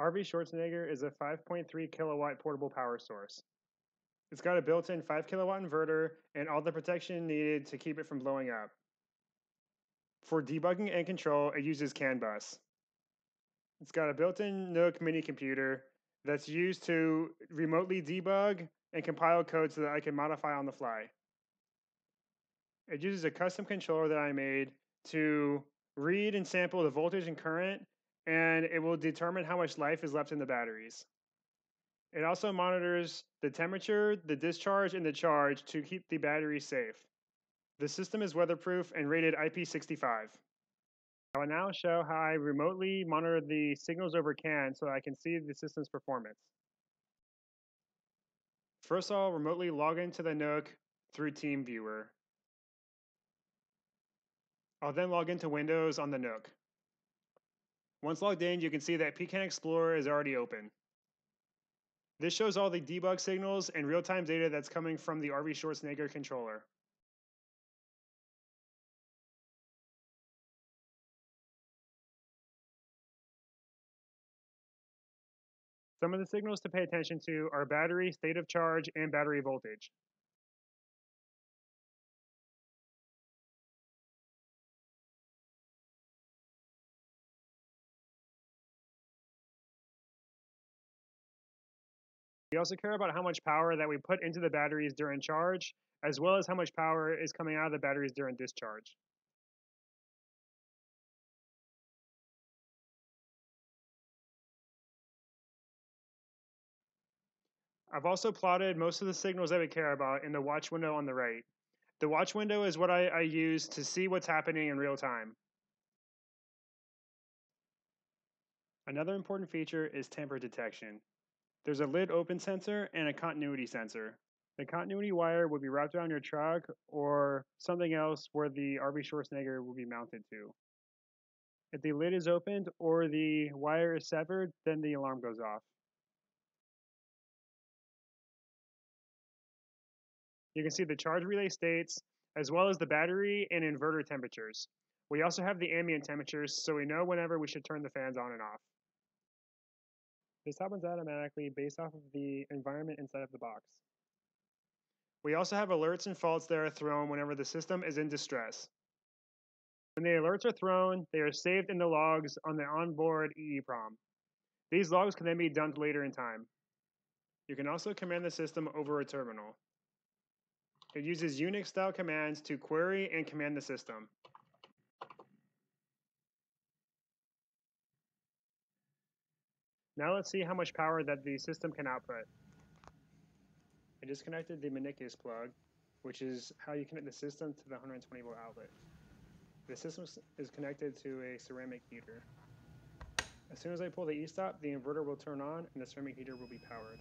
RVschwarzenegger is a 5.3 kilowatt portable power source. It's got a built-in 5 kilowatt inverter and all the protection needed to keep it from blowing up. For debugging and control, it uses CAN bus. It's got a built-in Nook mini computer that's used to remotely debug and compile code so that I can modify on the fly. It uses a custom controller that I made to read and sample the voltage and current, and it will determine how much life is left in the batteries. It also monitors the temperature, the discharge, and the charge to keep the battery safe. The system is weatherproof and rated IP65. I will now show how I remotely monitor the signals over CAN so I can see the system's performance. First, I'll remotely log into the Nook through TeamViewer. I'll then log into Windows on the Nook. Once logged in, you can see that Pecan Explorer is already open. This shows all the debug signals and real-time data that's coming from the RVschwarzenegger controller. Some of the signals to pay attention to are battery, state of charge, and battery voltage. We also care about how much power that we put into the batteries during charge, as well as how much power is coming out of the batteries during discharge. I've also plotted most of the signals that we care about in the watch window on the right. The watch window is what I use to see what's happening in real time. Another important feature is tamper detection. There's a lid open sensor and a continuity sensor. The continuity wire will be wrapped around your truck or something else where the RVschwarzenegger will be mounted to. If the lid is opened or the wire is severed, then the alarm goes off. You can see the charge relay states, as well as the battery and inverter temperatures. We also have the ambient temperatures, so we know whenever we should turn the fans on and off. This happens automatically based off of the environment inside of the box. We also have alerts and faults that are thrown whenever the system is in distress. When the alerts are thrown, they are saved in the logs on the onboard EEPROM. These logs can then be dumped later in time. You can also command the system over a terminal. It uses Unix-style commands to query and command the system. Now let's see how much power that the system can output. I disconnected the Meniscus plug, which is how you connect the system to the 120 volt outlet. The system is connected to a ceramic heater. As soon as I pull the e-stop, the inverter will turn on and the ceramic heater will be powered.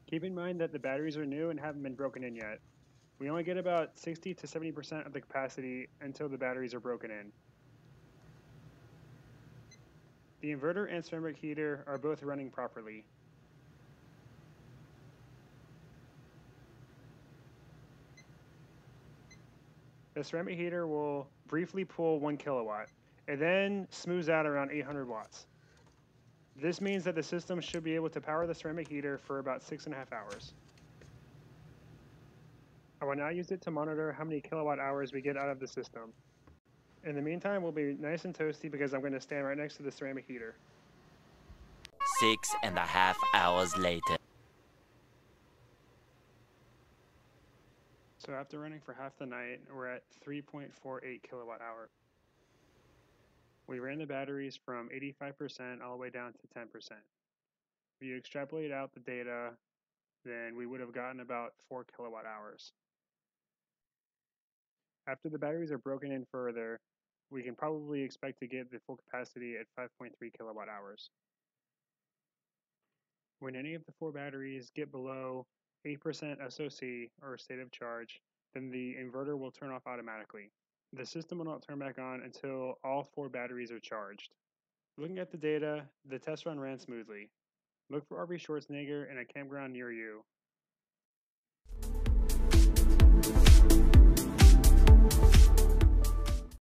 Keep in mind that the batteries are new and haven't been broken in yet. We only get about 60 to 70% of the capacity until the batteries are broken in. The inverter and ceramic heater are both running properly. The ceramic heater will briefly pull 1 kilowatt. It then smooths out around 800 watts. This means that the system should be able to power the ceramic heater for about 6.5 hours. I will now use it to monitor how many kilowatt hours we get out of the system. In the meantime, we'll be nice and toasty because I'm going to stand right next to the ceramic heater. 6.5 hours later. So after running for half the night, we're at 3.48 kilowatt hour. We ran the batteries from 85% all the way down to 10%. If you extrapolate out the data, then we would have gotten about 4 kilowatt hours. After the batteries are broken in further, we can probably expect to get the full capacity at 5.3 kilowatt hours. When any of the 4 batteries get below 8% SOC, or state of charge, then the inverter will turn off automatically. The system will not turn back on until all 4 batteries are charged. Looking at the data, the test run ran smoothly. Look for RVschwarzenegger in a campground near you.